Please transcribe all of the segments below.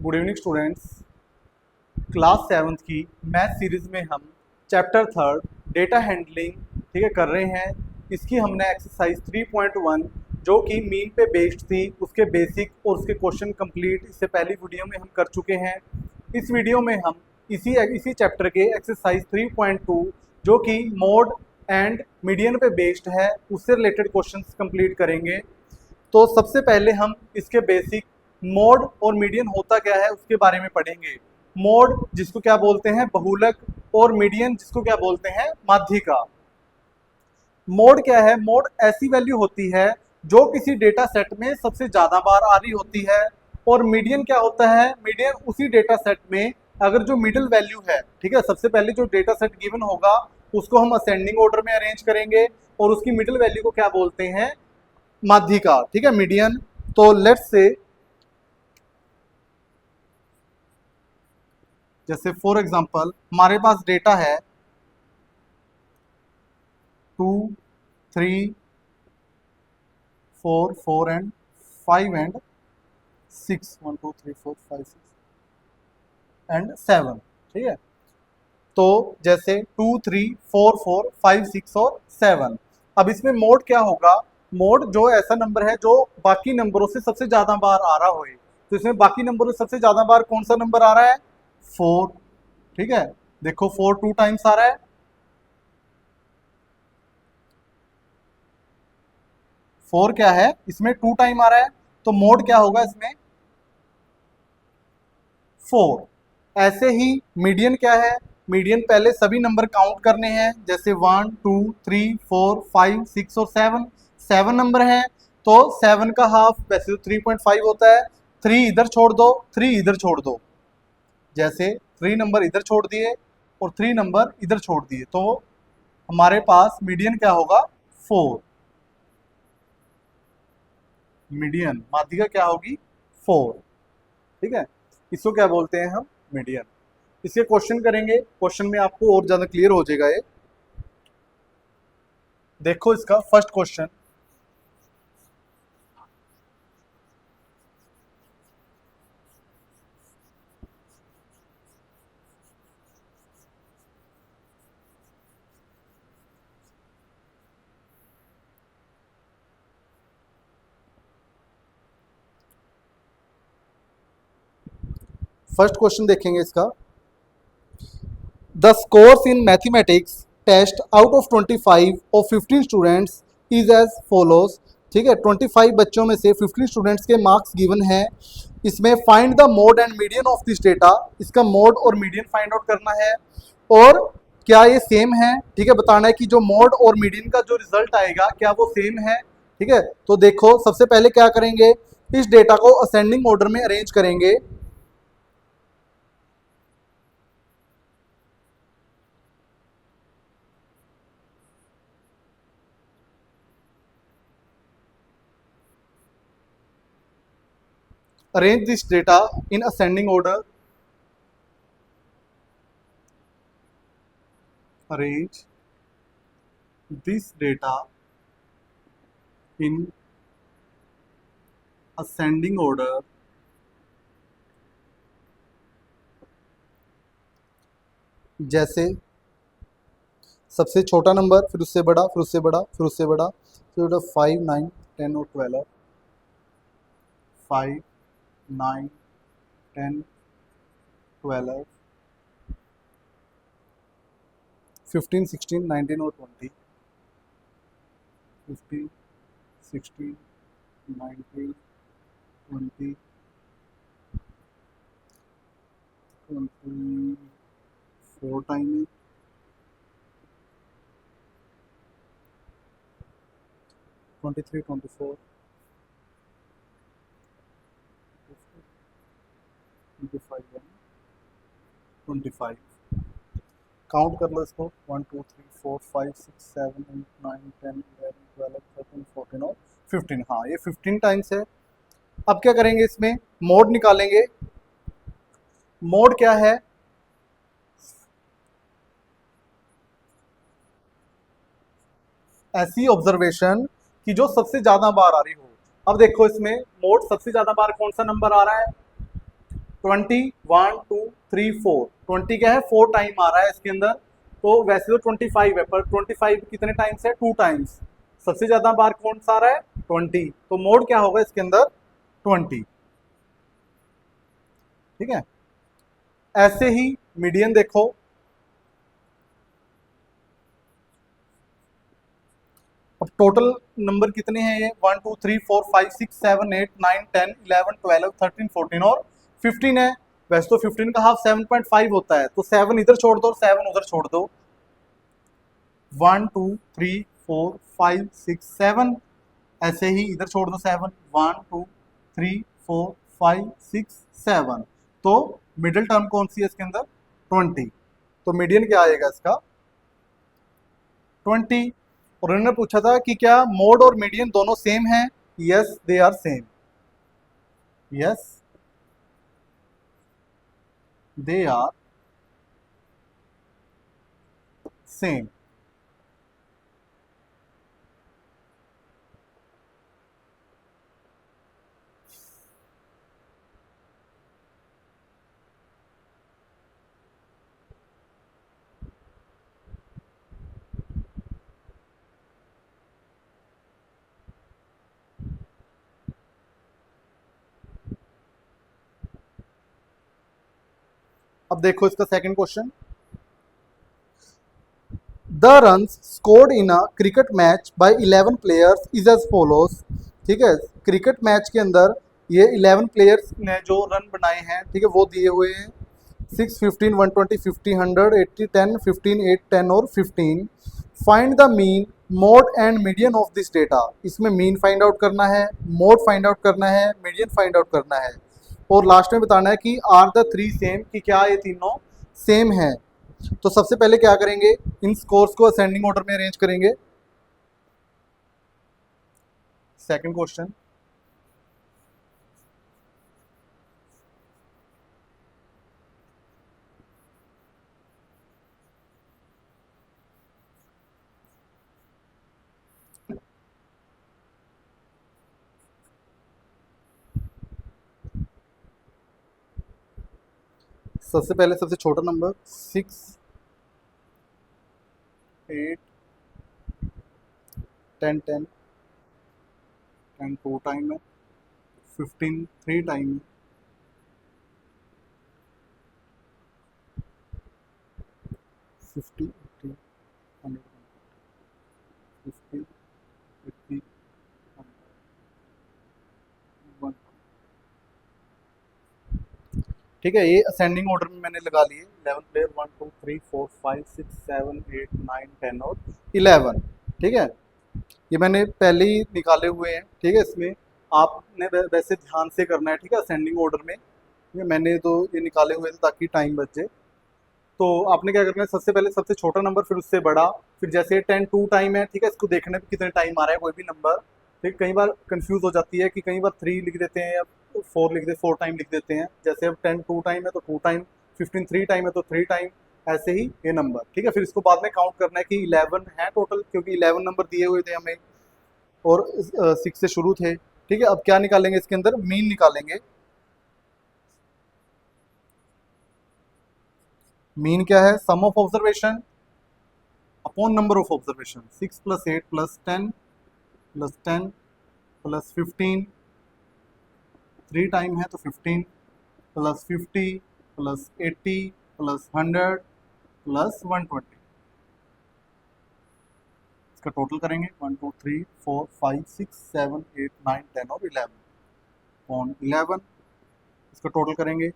Good evening students. Class 7th की math series में हम चैप्टर 3 डेटा हैंडलिंग ठीक है कर रहे हैं। इसकी हमने एक्सरसाइज 3.1 जो कि मीन पे बेस्ड थी उसके बेसिक और उसके क्वेश्चन कंप्लीट इससे पहली वीडियो में हम कर चुके हैं। इस वीडियो में हम इसी चैप्टर के एक्सरसाइज 3.2 जो कि मोड एंड मीडियन पे बेस्ड है उससे रिलेटेड क्वेश्चंस कंप्लीट करेंगे। तो सबसे पहले हम इसके बेसिक मोड और मीडियन होता क्या है उसके बारे में पढ़ेंगे। मोड जिसको क्या बोलते हैं बहुलक, और मीडियन जिसको क्या बोलते हैं माध्यिका। मोड क्या है? मोड ऐसी वैल्यू होती है जो किसी डेटा सेट में सबसे ज्यादा बार आ रही होती है। और मीडियन क्या होता है? मीडियन उसी डेटा सेट में अगर जो मिडिल वैल्यू है, ठीक है, सबसे पहले जो डेटा सेट गिवन होगा उसको हम असेंडिंग ऑर्डर में अरेंज करेंगे और उसकी मिडिल वैल्यू को क्या बोलते हैं? माध्यिका। ठीक है, मीडियन। तो लेट्स से जैसे फॉर एग्जांपल हमारे पास डेटा है 2 3 4 4 एंड 5 एंड 6 1 2 3 4 5 6 एंड 7। ठीक है, तो जैसे 2 3 4 4 5 6 और 7। अब इसमें मोड क्या होगा? मोड जो ऐसा नंबर है जो बाकी नंबरों से सबसे ज्यादा बार आ रहा हो। तो इसमें बाकी नंबरों से सबसे ज्यादा बार कौन सा नंबर आ रहा है? 4। ठीक है, देखो 4 2 टाइम्स आ रहा है। 4 क्या है? इसमें 2 टाइम आ रहा है, तो मोड क्या होगा इसमें? 4। ऐसे ही मीडियन क्या है? मीडियन पहले सभी नंबर काउंट करने हैं, जैसे 1 2 3 4 5 6 और 7। 7 नंबर हैं तो 7 का हाफ वैसे तो 3.5 होता है। 3 इधर छोड़ दो, 3 इधर छोड़ दो, जैसे 3 नंबर इधर छोड़ दिए और 3 नंबर इधर छोड़ दिए, तो हमारे पास मीडियन क्या होगा? 4। मीडियन माध्यिका क्या होगी? 4। ठीक है, इसको क्या बोलते हैं हम? मीडियन। इसके क्वेश्चन करेंगे, क्वेश्चन में आपको और ज्यादा क्लियर हो जाएगा ये। देखो इसका फर्स्ट क्वेश्चन, फर्स्ट क्वेश्चन देखेंगे इसका। The scores in mathematics test out of 25 और 15 स्टूडेंट्स इज एज फॉलोज। ठीक है, 25 बच्चों में से 15 स्टूडेंट्स के मार्क्स गिवन है। इसमें find the mode and median of this data. इसका मोड और मीडियन फाइंड आउट करना है और क्या ये सेम है। ठीक है, बताना है कि जो मोड और मीडियन का जो रिजल्ट आएगा क्या वो सेम है। ठीक है, तो देखो सबसे पहले क्या करेंगे, इस डेटा को असेंडिंग ऑर्डर में अरेंज करेंगे। Arrange this data in ascending order. Arrange this data in ascending order जैसे सबसे छोटा नंबर, फिर उससे बड़ा, फिर उससे बड़ा, फिर उससे बड़ा, फिर 5 9 10 और 12। 5 9 10 12 15 16 19 और 20। 15 16 19 20 24 टाइम है, 23 24 25 25। काउंट कर लो इसको, 1 2 3 4 5 6 7 8 9 10 11 12 13 14 और 15। हाँ, ये 15 टाइम्स है। अब क्या करेंगे, इसमें मोड निकालेंगे। मोड क्या है? ऐसी ऑब्जर्वेशन कि जो सबसे ज्यादा बार आ रही हो। अब देखो इसमें मोड सबसे ज्यादा बार कौन सा नंबर आ रहा है? 20, 1 2 3 4, 20 क्या है 4 टाइम आ रहा है इसके अंदर, तो वैसे तो 25 है पर 25 कितने टाइम्स है 2 टाइम्स, सबसे ज्यादा बार कौन सा आ रहा है 20, तो मोड क्या होगा इसके अंदर 20। ठीक है, ऐसे ही मीडियन देखो, अब टोटल नंबर कितने हैं ये 1 2 3 4 5 6 7 8 9 10 11 12 13 14 और 15 है। वैसे तो 15 का हाफ 7.5 होता है, तो 7 इधर छोड़ दो और 7 उधर छोड़ दो, 1 2 3 4 5 6 7, ऐसे ही इधर छोड़ दो 7, 1 2 3 4 5 6 7, तो मिडिल टर्म कौन सी है इसके अंदर 20, तो मीडियन क्या आएगा इसका 20। और उन्होंने पूछा था कि क्या मोड और मीडियन दोनों सेम हैं, yes they are same, yes they are same. अब देखो इसका second question, the runs scored in a cricket match by 11 players is as follows. ठीक है, क्रिकेट मैच के अंदर ये 11 प्लेयर्स ने जो रन बनाए हैं, ठीक है, वो दिए हुए हैं 6 15 120 50 100 80 10 15 8 10 और 15। Find the mean mode and median of this data, इसमें मीन फाइंड आउट करना है, मोड फाइंड आउट करना है, मीडियन फाइंड आउट करना है, और लास्ट में बताना है कि आर द थ्री सेम, कि क्या ये तीनों सेम है। तो सबसे पहले क्या करेंगे, इन स्कोर्स को असेंडिंग ऑर्डर में अरेंज करेंगे। सेकंड क्वेश्चन, सबसे पहले सबसे छोटा नंबर 6 8 10 10 10 टू टाइम है, 15 3 टाइम है, 50 80 100 50 50 1। ठीक है, ये असेंडिंग ऑर्डर में मैंने लगा लिए 11 प्लेयर 1 2 3 4 5 6 7 8 9 10 और 11। ठीक है, ये मैंने पहले ही निकाले हुए हैं। ठीक है, इसमें आपने वैसे ध्यान से करना है, ठीक है, असेंडिंग ऑर्डर में। ठीक है, मैंने तो ये निकाले हुए थे ताकि टाइम बच जाए। तो आपने क्या करना है, सबसे पहले सबसे छोटा नंबर, फिर उससे बड़ा, फिर जैसे 10 टू टाइम है, ठीक है, इसको देखने में कितने टाइम आ रहा है कोई भी नंबर। ठीक, कई बार कंफ्यूज हो जाती है कि कई बार 3 लिख देते हैं या 4 लिख दे 4 टाइम लिख देते हैं, जैसे अब 10 टू टाइम है तो 2 टाइम, 15 3 टाइम है तो 3 टाइम, ऐसे ही ये नंबर। ठीक है, फिर इसको बाद में काउंट करना है कि 11 है टोटल, क्योंकि 11 नंबर दिए हुए थे हमें और 6 से शुरू थे। ठीक है, अब क्या निकालेंगे इसके अंदर, मीन निकालेंगे। मीन क्या है, sum of observation upon number of observation, 6 plus 8 plus 10 plus 10 plus 15, 3 time है तो 15 प्लस 50 प्लस 80 प्लस 100 प्लस 120, इसका टोटल करेंगे 1 2 3 4 5 6 7 8 9 10 और 11 अपॉन 11, इसका टोटल करेंगे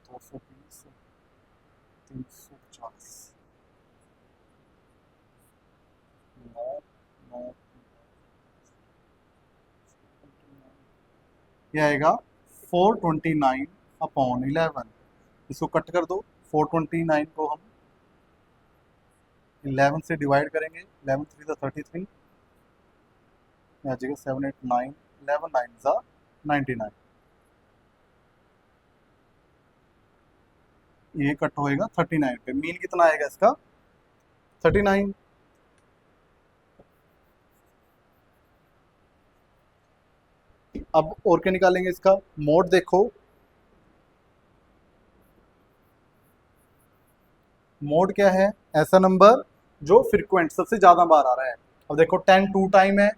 220 340 9 9, ये आएगा 429 अपॉन 11, इसको कट कर दो, 429 को हम 11 से डिवाइड करेंगे, 11 3 33, आ जाएगा 7 8 9, 11 9 ज़ा 99, ये कट होएगा 39 पे। मीन कितना आएगा इसका? 39। अब और क्या निकालेंगे इसका? मोड देखो, मोड क्या है? ऐसा नंबर जो फ्रीक्वेंट सबसे ज्यादा बार आ रहा है। अब देखो 10 2 टाइम है,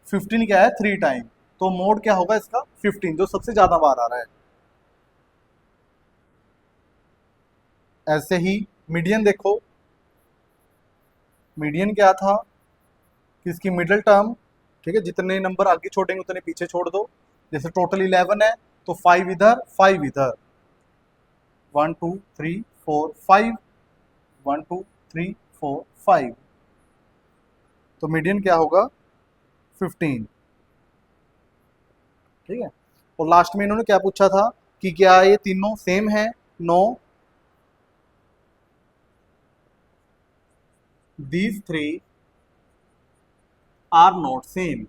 15 क्या है? 3 टाइम। तो मोड क्या होगा इसका? 15, जो सबसे ज्यादा बार आ रहा है। ऐसे ही मीडियन देखो, मीडियन क्या था कि इसकी मिडिल टर्म, ठीक है, जितने नंबर आगे छोड़ेंगे उतने पीछे छोड़ दो। जैसे टोटल 11 है तो 5 इधर 5 इधर, 1 2 3 4 5, 1 2 3 4 5। तो मीडियन क्या होगा? 15। ठीक है। और लास्ट में इन्होंने क्या पूछा था कि क्या ये तीनों सेम है? No, these three are not same.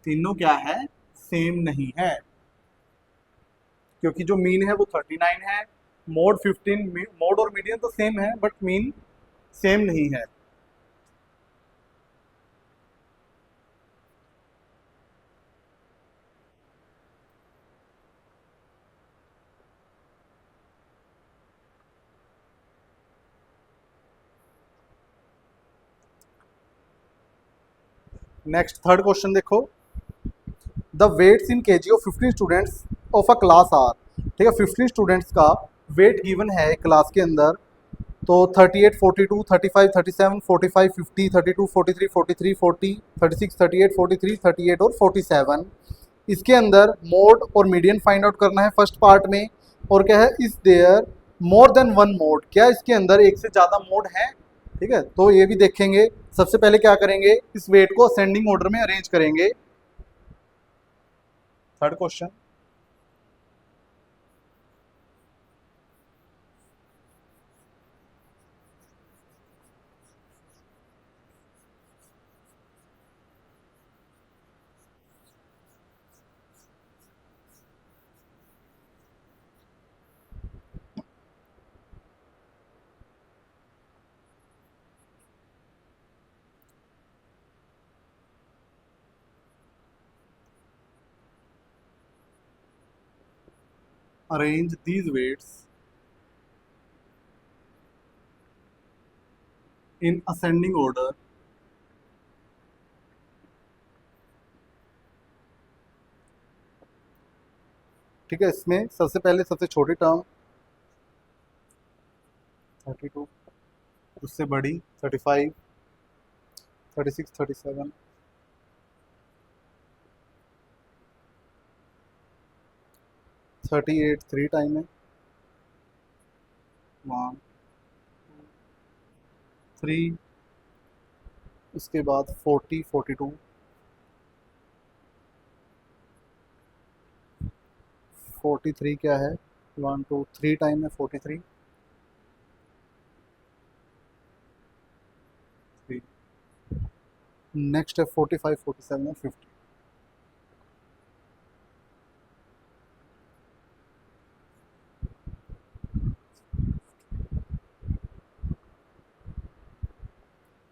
तीनों क्या है? सेम नहीं है, क्योंकि जो मीन है वो 39 है, मोड 15, मोड और मीडियन तो सेम है बट मीन सेम नहीं है। नेक्स्ट थर्ड क्वेश्चन देखो, the weights in KG of 15 students of a class are. ठीक है, 15 स्टूडेंट्स का वेट गिवन है क्लास के अंदर। तो 38 42 35 37 45 50 32 43 43 40 36 38 43 38 और 47। इसके अंदर मोड और मीडियन फाइंड आउट करना है फर्स्ट पार्ट में। और क्या है? Is there more than one mode? क्या इसके अंदर एक से ज़्यादा मोड है? ठीक है, तो ये भी देखेंगे। सबसे पहले क्या करेंगे? इस वेट को असेंडिंग ऑर्डर में अरेंज करेंगे। Third question, arrange these weights in ascending order ठीक है, इसमें सबसे पहले सबसे छोटी टर्म 32, उससे बड़ी 35 36 37 38 3 टाइम है, 1 3, उसके बाद 40 42 43 क्या है? 1 2 3 टाइम है 43 3। नेक्स्ट है 45 47 और 50।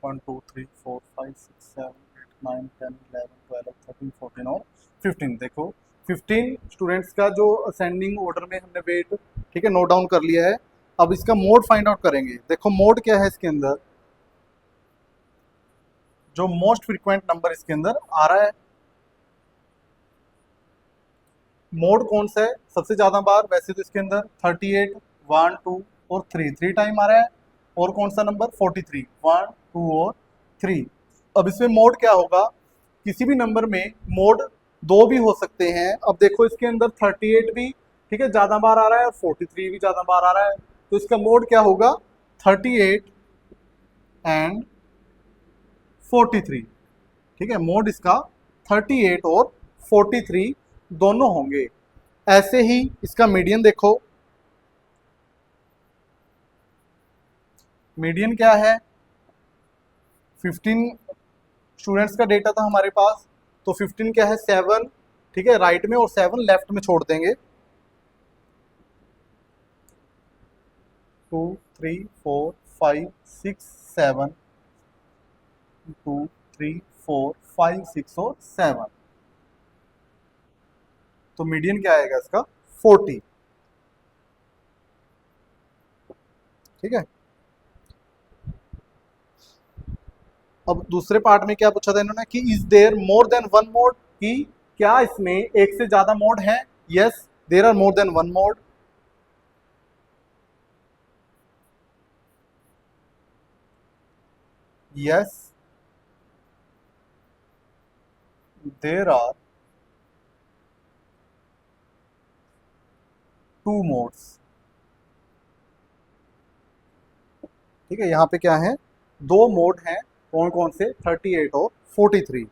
One two three four five six seven eight nine 10 11 12 13 14 और 15। देखो 15 स्टूडेंट्स का जो असेंडिंग ऑर्डर में हमने वेट, ठीक है, नोट डाउन कर लिया है। अब इसका मोड फाइंड आउट करेंगे। देखो मोड क्या है इसके अंदर? जो मोस्ट फ्रीक्वेंट नंबर इसके अंदर आ रहा है, मोड कौन सा है सबसे ज्यादा बार? वैसे तो इसके अंदर 38 1 2 और 3 टाइम आ रहा है। और कौन सा नंबर? 43 1 2 और 3। अब इसमें मोड क्या होगा? किसी भी नंबर में मोड दो भी हो सकते हैं। अब देखो इसके अंदर 38 भी, ठीक है, ज्यादा बार आ रहा है और 43 भी ज्यादा बार आ रहा है। तो इसका मोड क्या होगा? 38 एंड 43। ठीक है, मोड इसका 38 और 43 दोनों होंगे। ऐसे ही इसका मीडियन देखो, मीडियन क्या है? 15 स्टूडेंट्स का डेटा था हमारे पास, तो 15 क्या है? 7, ठीक है, राइट में, और 7 लेफ्ट में छोड़ देंगे। 2 3 4 5 6 7, 2 3 4 5 6 और 7। तो मीडियन क्या आएगा इसका? 40। ठीक है। अब दूसरे पार्ट में क्या पूछा था इन्होंने कि is there more than one mode, कि क्या इसमें एक से ज्यादा मोड है? Yes, there are more than one mode. Yes, there are two modes. ठीक है, यहाँ पे क्या है? दो मोड हैं। कौन कौन से? 38 और 43।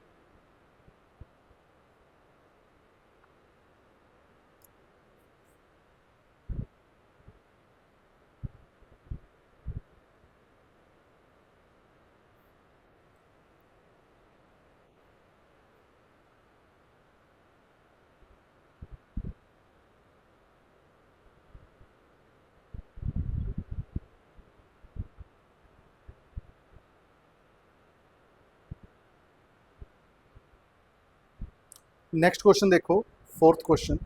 नेक्स्ट क्वेश्चन देखो, फोर्थ क्वेश्चन।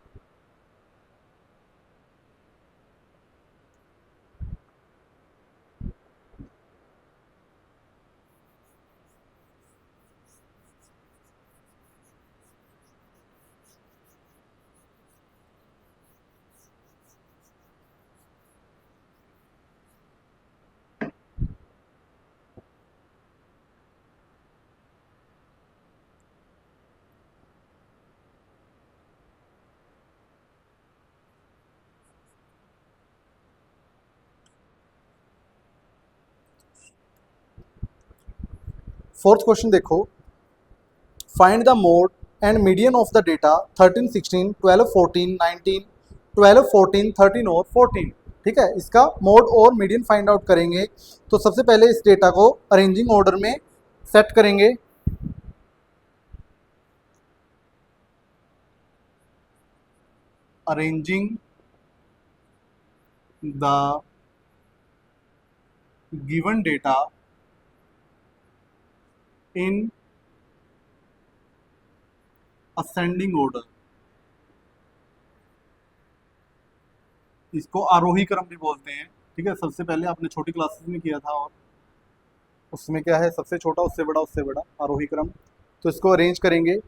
फोर्थ क्वेश्चन देखो, find the mode and median of the data 13 16 12 14 19 12 14 13 और 14। ठीक है, इसका मोड और मीडियन फाइंड आउट करेंगे। तो सबसे पहले इस डेटा को अरेंजिंग ऑर्डर में सेट करेंगे। Arranging the given data in ascending order, इसको आरोही क्रम भी बोलते हैं। ठीक है, सबसे पहले आपने छोटी क्लासेस में किया था, और उसमें क्या है? सबसे छोटा उससे बड़ा उससे बड़ा, आरोही क्रम। तो इसको अरेंज करेंगे।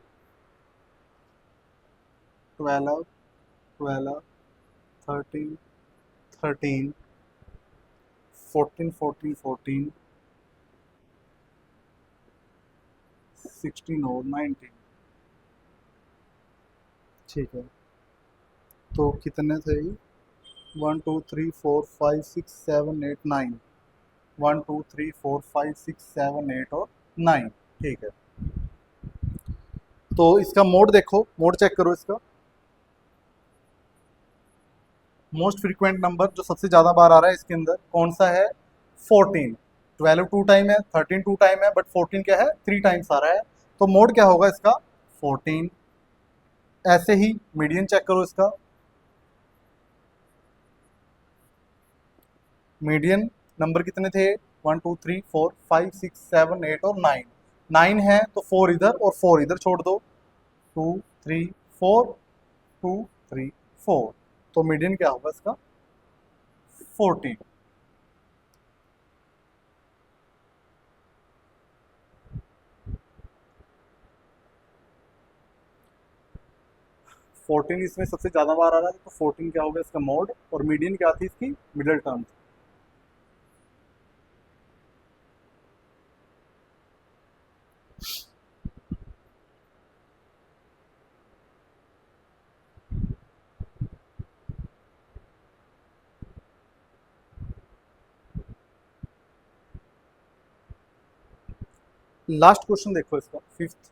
12 12 13 13 14 14 14 16 और 19। ठीक है, तो कितने थे? 1 2 3 4 5 6 7 8 9। 1 2 3 4 5 6 7 8 और 9। ठीक है, तो इसका मोड देखो, मोड चेक करो इसका। मोस्ट फ्रीक्वेंट नंबर जो सबसे ज़्यादा बार आ रहा है इसके अंदर कौन सा है? 14। 12 टू टाइम है, 13 टू टाइम है, बट 14 क्या है? 3 टाइम्स आ रहा है। तो मोड क्या होगा इसका? 14। ऐसे ही मीडियन चेक करो इसका। मीडियन नंबर कितने थे? 1 2 3 4 5 6 7 8 और 9। 9 है तो 4 इधर और 4 इधर छोड़ दो। 2 3 4, 2 3 4। तो मीडियन क्या होगा इसका? 14। 14 इसमें सबसे ज़्यादा बार आ रहा है, तो 14 क्या होगा इसका मोड? और मीडियन क्या थी इसकी? Middle term. लास्ट क्वेश्चन देखो इसका, फिफ्थ।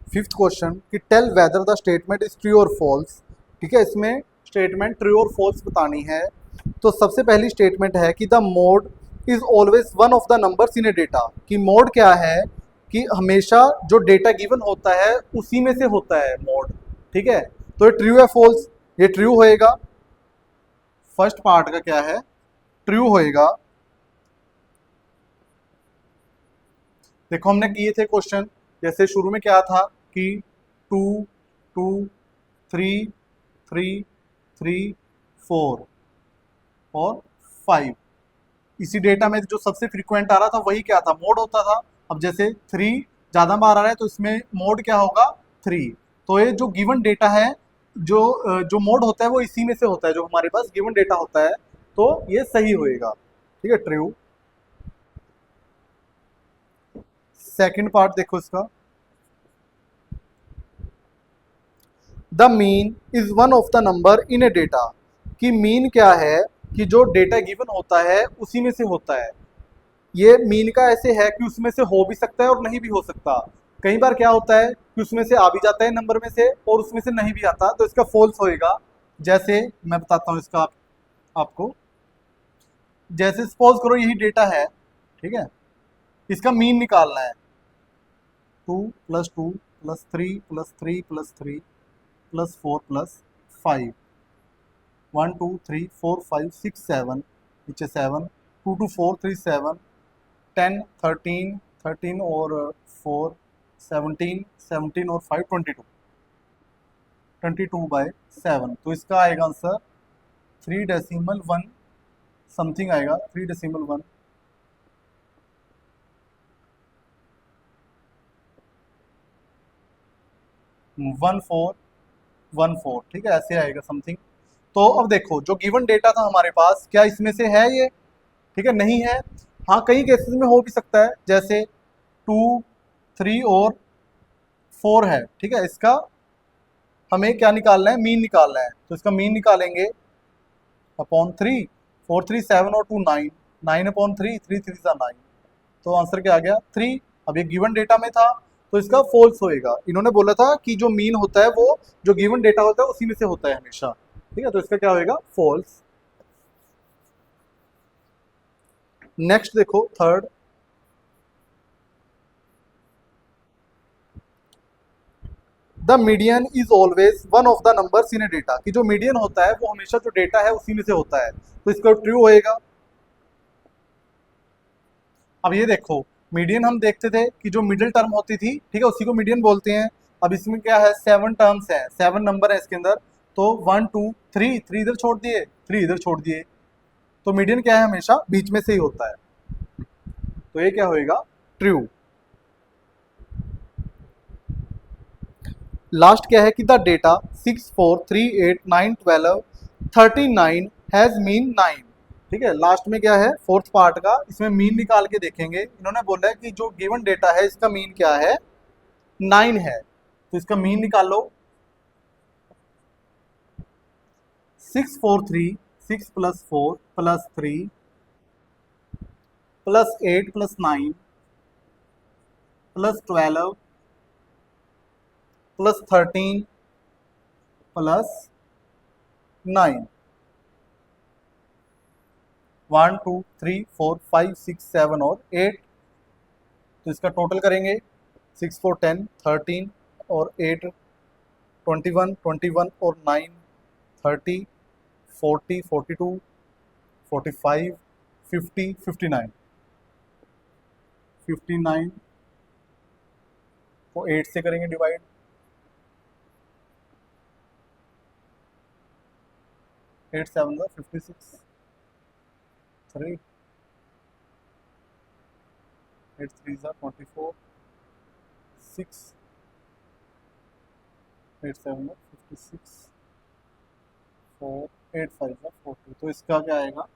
फिफ्थ क्वेश्चन कि tell whether the statement is true और फॉल्स। ठीक है, इसमें स्टेटमेंट ट्रू और फॉल्स बतानी है तो सबसे पहली स्टेटमेंट है कि the mode is always one of the numbers in A data. कि मोड क्या है कि हमेशा जो डेटा गिवन होता है उसी में से होता है मोड। ठीक है, तो ये ट्रू है फॉल्स? ये ट्रू होएगा। फर्स्ट पार्ट का क्या है, ट्रू होएगा। देखो हमने किए थे क्वेश्चन, जैसे शुरू में क्या था कि 2 2 3 3 3 4 और 5, इसी डेटा में जो सबसे फ्रीक्वेंट आ रहा था वही क्या था, मोड होता था। अब जैसे 3 ज़्यादा बार आ रहा है तो इसमें मोड क्या होगा, 3। तो ये जो गिवन डेटा है, जो मोड होता है वो इसी में से होता है, जो हमारे पास गिवन डेटा होता है, तो ये सही होएगा। ठीक है, ट्रू। सेकंड पार्ट देखो इसका, the mean is one of the number in A data. कि मीन क्या है कि जो डेटा गिवन होता है उसी में से होता है। ये मीन का ऐसे है कि उसमें से हो भी सकता है और नहीं भी हो सकता। कई बार क्या होता है कि उसमें से आ भी जाता है नंबर में से और उसमें से नहीं भी आता, तो इसका फॉल्स होएगा। जैसे मैं बताता हूँ इसका आपको। जैसे सपोज करो यही डेटा है, ठीक है, इसका मीन निकालना है। 2 + 2 + 3 + 3 + 3 +4 + 5, 1 2 3 4 5 6 7, नीचे 7, 2 2 4 3 7, 10 13 13 और 4 17 17 और 5 22, 22/7। तो इसका आएगा आंसर 3.1 समथिंग आएगा, 3.1 1414। ठीक है, ऐसे आएगा समथिंग। तो अब देखो जो गिवन डेटा था हमारे पास, क्या इसमें से है ये? ठीक है, नहीं है। हाँ, कई केसेस में हो भी सकता है, जैसे 2 3 और 4 है। ठीक है, इसका हमें क्या निकालना है, मीन निकालना है। तो इसका मीन निकालेंगे अपॉन 3, 4 3 7 और 2 9, 9/3, 3 3 9। तो आंसर क्या आ गया, 3। अब ये गिवन डेटा में था तो इसका फॉल्स होएगा। इन्होंने बोला था कि जो मीन होता है वो जो गिवन डेटा होता है उसी में से होता है हमेशा। ठीक है, तो इसका क्या होएगा, फॉल्स। नेक्स्ट देखो third, the median is always one of the numbers in A data. कि जो मीडियन होता है वो हमेशा जो डेटा है उसी में से होता है, तो इसका ट्रू होएगा। अब ये देखो, मीडियन हम देखते थे कि जो मिडिल टर्म होती थी, ठीक है, उसी को मीडियन बोलते हैं। अब इसमें क्या है, 7 टर्म्स है, 7 नंबर है इसके अंदर। तो 1 2 3 3 इधर छोड़ दिए, 3 इधर छोड़ दिए, तो मीडियन क्या है, हमेशा बीच में से ही होता है। तो ये क्या होएगा, ट्रू। लास्ट क्या है कि द डेटा 6 4 3 8 9 12 39 हैज मीन 9। ठीक है, लास्ट में क्या है, फोर्थ पार्ट का, इसमें मीन निकाल के देखेंगे। इन्होंने बोला है कि जो गिवन डेटा है इसका मीन क्या है, 9 है। तो इसका मीन निकालो। 6 4 3, 6 + 4 + 3 + 8 + 9 + 12 + 13 + 9, 1 2 3 4 5 6 7 और 8। तो इसका टोटल करेंगे, 6 4 10 13 और 8 21 21 और 9 30 40 42 45 50 59, 59 को 8 से करेंगे डिवाइड, 8 7 56, 3 8 3 24, 6 8 7 56, 4 8 5 40। तो इसका क्या आएगा,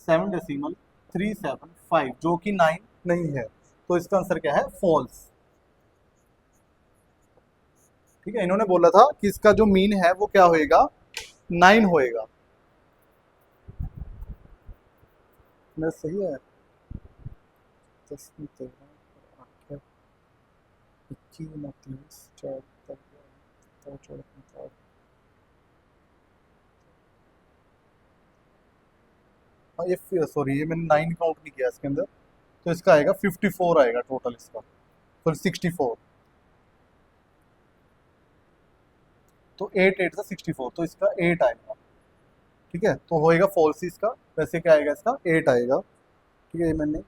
7.375, जो कि 9 नहीं है। तो इसका आंसर क्या है, फॉल्स। ठीक है, इन्होंने बोला था कि इसका जो मीन है वो क्या होएगा, 9 होएगा। मैं सही है, 10 13 21 29 4 14 15 हाँ ये सॉरी, ये मैंने 9 काउंट नहीं किया इसके अंदर, तो इसका आएगा 54 आएगा टोटल इसका, फिर 64, तो 8 8 से 64, तो इसका 8 आएगा। ठीक है, तो होएगा फॉल्स इसका, वैसे क्या आएगा इसका 8 आएगा। ठीक है, ये मैंने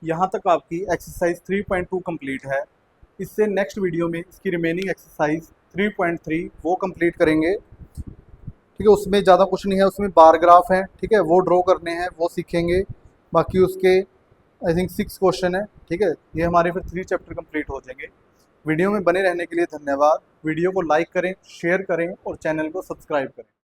यहाँ तक आपकी एक्सरसाइज 3.2 कंप्लीट है। इससे नेक्स्ट वीडियो में इसकी रिमेनिंग एक्सरसाइज 3.3 वो कंप्लीट करेंगे। ठीक है, उसमें ज़्यादा कुछ नहीं है, उसमें बार ग्राफ है, ठीक है, वो ड्रॉ करने हैं, वो सीखेंगे। बाकी उसके आई थिंक 6 क्वेश्चन है। ठीक है, ये हमारे फिर 3 चैप्टर कंप्लीट हो जाएंगे। वीडियो में बने रहने के लिए धन्यवाद। वीडियो को लाइक करें, शेयर करें और चैनल को सब्सक्राइब करें।